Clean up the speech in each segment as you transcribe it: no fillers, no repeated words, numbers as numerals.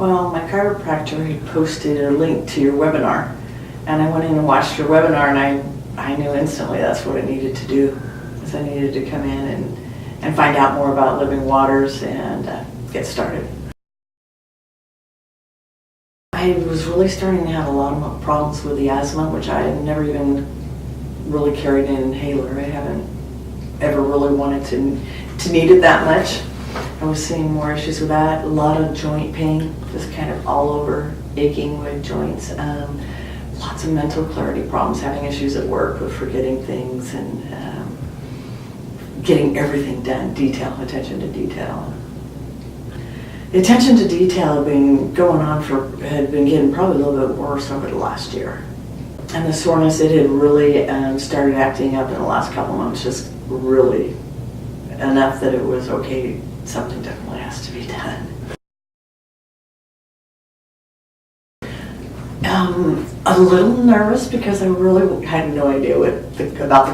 Well, my chiropractor had posted a link to your webinar, and I went in and watched your webinar, and I knew instantly that's what I needed to do, is I needed to come in and find out more about living waters and get started. I was really starting to have a lot of problems with the asthma, which I had never even really carried an inhaler. I haven't ever really wanted to need it that much. I was seeing more issues with that, a lot of joint pain, just kind of all over, aching with joints, lots of mental clarity problems, having issues at work with forgetting things and getting everything done, attention to detail. The attention to detail had been going on had been getting probably a little bit worse over the last year. And the soreness, it had really started acting up in the last couple months, just really enough that it was okay, something definitely has to be done. A little nervous because I really had no idea about the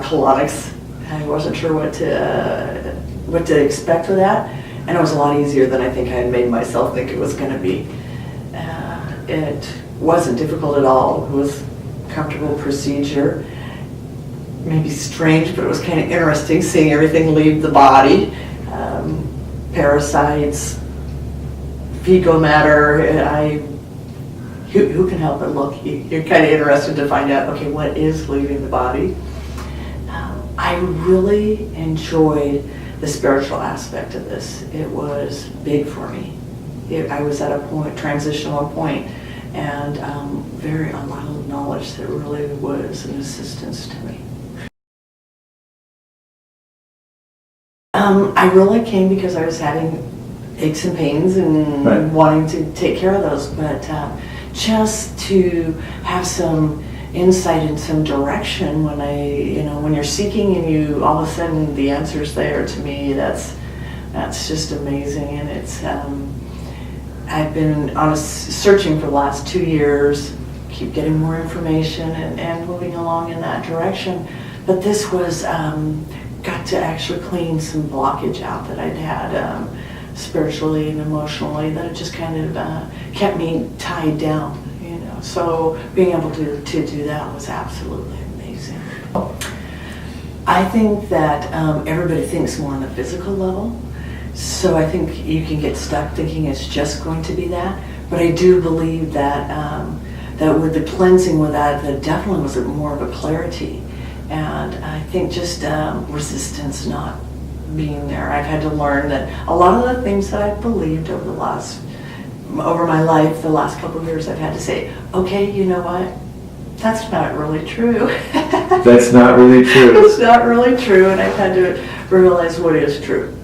colonics. I wasn't sure what to expect with that. And it was a lot easier than I think I had made myself think it was going to be. It wasn't difficult at all. It was a comfortable procedure. Maybe strange, but it was kind of interesting seeing everything leave the body. Parasites, fecal matter. Who can help but look? You're kind of interested to find out, okay, what is leaving the body? I really enjoyed the spiritual aspect of this. It was big for me. I was at a transitional point, and a lot of knowledge that really was an assistance to me. I really came because I was having aches and pains and wanting to take care of those, but just to have some insight and some direction when you're seeking and you all of a sudden the answer's there, to me that's just amazing. And it's I've been searching for the last 2 years, keep getting more information and moving along in that direction, but this was got to actually clean some blockage out that I'd had spiritually and emotionally, that it just kind of kept me tied down. So being able to do that was absolutely amazing. I think that everybody thinks more on the physical level, so I think you can get stuck thinking it's just going to be that. But I do believe that that with the cleansing with that definitely was more of a clarity, and I think just resistance not being there. I've had to learn that a lot of the things that I've believed over my life, the last couple of years, I've had to say, okay, you know what? That's not really true. That's not really true. It's not really true, and I've had to realize what is true.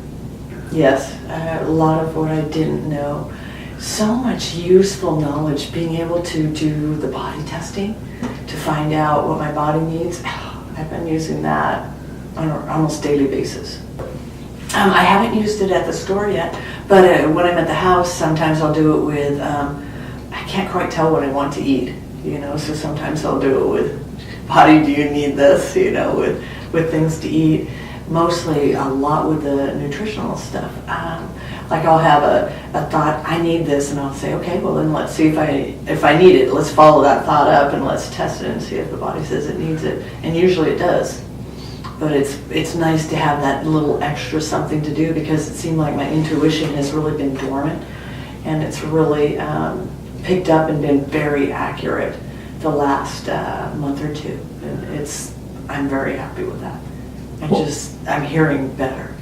Yes, a lot of what I didn't know. So much useful knowledge, being able to do the body testing, to find out what my body needs. I've been using that on an almost daily basis. I haven't used it at the store yet, but when I'm at the house, sometimes I'll do it with, I can't quite tell what I want to eat, so sometimes I'll do it with, body, do you need this, with things to eat. Mostly a lot with the nutritional stuff. Like I'll have a thought, I need this, and I'll say, okay, well then let's see if I need it. Let's follow that thought up and let's test it and see if the body says it needs it. And usually it does. But it's nice to have that little extra something to do, because it seemed like my intuition has really been dormant, and it's really picked up and been very accurate the last month or two. And I'm very happy with that. I'm hearing better.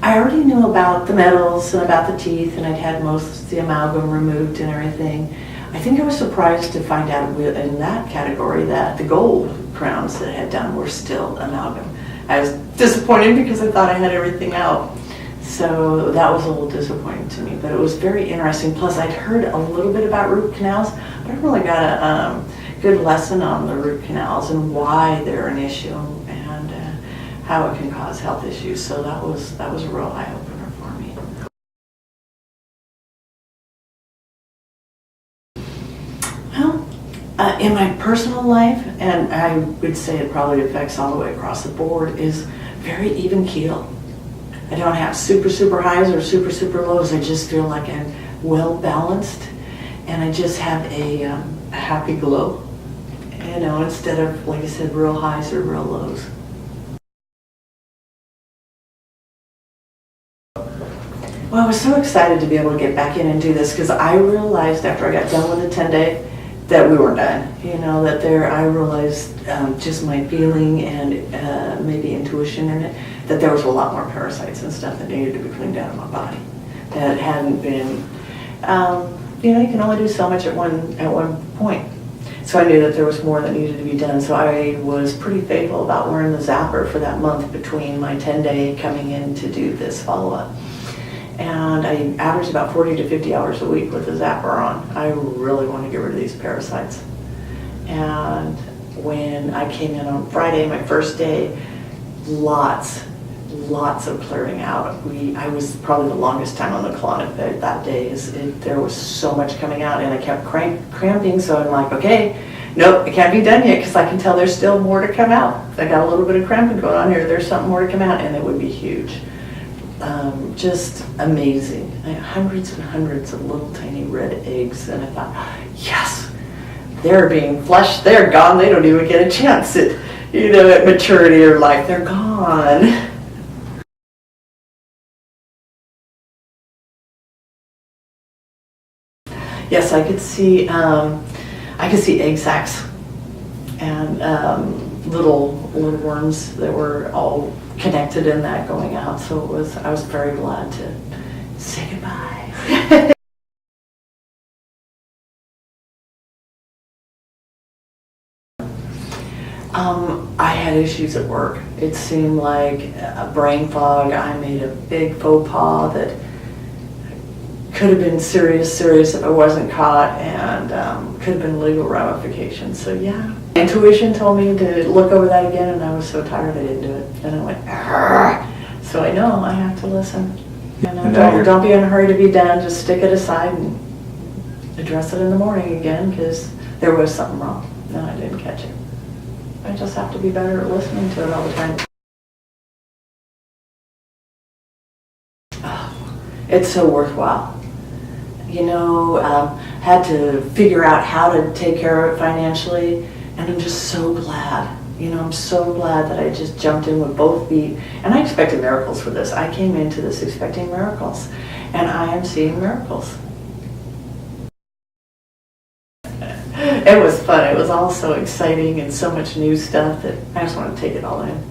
I already knew about the metals and about the teeth, and I'd had most of the amalgam removed and everything. I think I was surprised to find out in that category that the gold crowns that I had done were still amalgam. I was disappointed because I thought I had everything out. So that was a little disappointing to me, but it was very interesting. Plus, I'd heard a little bit about root canals, but I really got a good lesson on the root canals and why they're an issue and how it can cause health issues. So that was a real eye-opener for me. Well, in my personal life, and I would say it probably affects all the way across the board, is very even keel. I don't have super, super highs or super, super lows. I just feel like I'm well balanced, and I just have a happy glow, you know, instead of, like I said, real highs or real lows. Well, I was so excited to be able to get back in and do this, because I realized after I got done with the 10-day that we weren't done. You know, that I realized just my feeling and maybe intuition in it, that there was a lot more parasites and stuff that needed to be cleaned out of my body that hadn't been, you know, you can only do so much at one point. So I knew that there was more that needed to be done. So I was pretty faithful about wearing the zapper for that month between my 10-day coming in to do this follow-up. And I averaged about 40 to 50 hours a week with the zapper on. I really want to get rid of these parasites. And when I came in on Friday, my first day, lots of clearing out. I was probably the longest time on the colonic bed that day. There was so much coming out, and I kept cramping, so I'm like, okay, nope, it can't be done yet, because I can tell there's still more to come out. I got a little bit of cramping going on here. There's something more to come out, and it would be huge. Just amazing. Hundreds and hundreds of little tiny red eggs, and I thought, yes, they're being flushed, they're gone, they don't even get a chance at, you know, at maturity or life, they're gone. Yes, I could see egg sacs and little worms that were all connected in that going out. So I was very glad to say goodbye. I had issues at work. It seemed like a brain fog. I made a big faux pas that could have been serious if I wasn't caught, and could have been legal ramifications. So yeah, intuition told me to look over that again, and I was so tired I didn't do it. And I went, argh. So I know I have to listen. And don't be in a hurry to be done. Just stick it aside and address it in the morning again, because there was something wrong. No, I didn't catch it. I just have to be better at listening to it all the time. Oh, it's so worthwhile. You know, had to figure out how to take care of it financially, and I'm just so glad. You know, I'm so glad that I just jumped in with both feet, and I expected miracles for this. I came into this expecting miracles, and I am seeing miracles. It was fun. It was all so exciting and so much new stuff that I just want to take it all in.